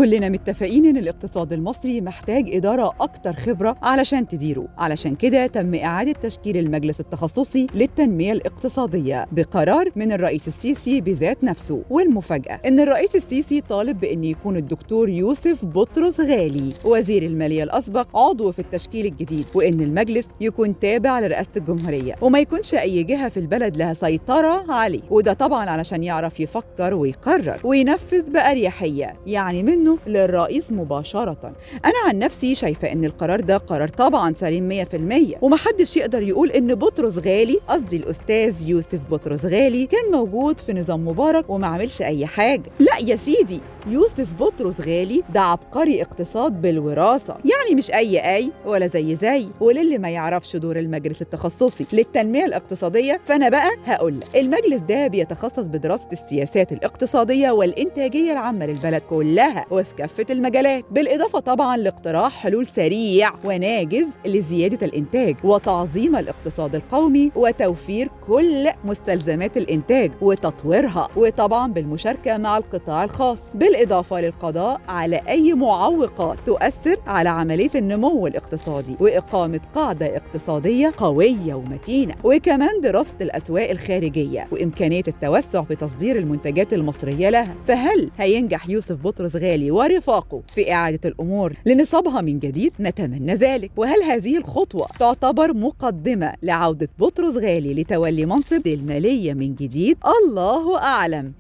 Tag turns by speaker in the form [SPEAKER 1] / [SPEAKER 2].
[SPEAKER 1] كلنا متفقين إن الاقتصاد المصري محتاج إدارة أكتر خبرة علشان تديره، علشان كده تم إعادة تشكيل المجلس التخصصي للتنمية الاقتصادية بقرار من الرئيس السيسي بذات نفسه. والمفاجأة إن الرئيس السيسي طالب بأن يكون الدكتور يوسف بطرس غالي وزير المالية الأسبق عضو في التشكيل الجديد، وإن المجلس يكون تابع لرئاسة الجمهورية وما يكونش أي جهة في البلد لها سيطرة عليه، وده طبعاً علشان يعرف يفكر ويقرر وينفذ بأريحية، يعني منه للرئيس مباشرة. أنا عن نفسي شايفة إن القرار ده قرار طبعاً سليم 100%، ومحدش يقدر يقول إن بطرس غالي، قصدي الأستاذ يوسف بطرس غالي، كان موجود في نظام مبارك وما عملش أي حاجة. لا يا سيدي، يوسف بطرس غالي ده عبقري اقتصاد بالوراثة، يعني مش أي ولا زي. وللي ما يعرفش دور المجلس التخصصي للتنمية الاقتصادية، فأنا بقى هقول المجلس ده بيتخصص بدراسة السياسات الاقتصادية والإنتاجية العامة للبلد كلها وفي كافة المجالات، بالإضافة طبعا لاقتراح حلول سريع وناجز لزيادة الإنتاج وتعظيم الاقتصاد القومي وتوفير كل مستلزمات الإنتاج وتطويرها، وطبعا بالمشاركة مع القطاع الخاص، بالإضافة للقضاء على أي معوقات تؤثر على عملية النمو الاقتصادي وإقامة قاعدة اقتصادية قوية ومتينة، وكمان دراسة الأسواق الخارجية وإمكانية التوسع في تصدير المنتجات المصرية لها. فهل هينجح يوسف بطرس غالي ورفاقه في إعادة الأمور لنصابها من جديد؟ نتمنى ذلك. وهل هذه الخطوة تعتبر مقدمة لعودة بطرس غالي لتولي منصب المالية من جديد؟ الله أعلم.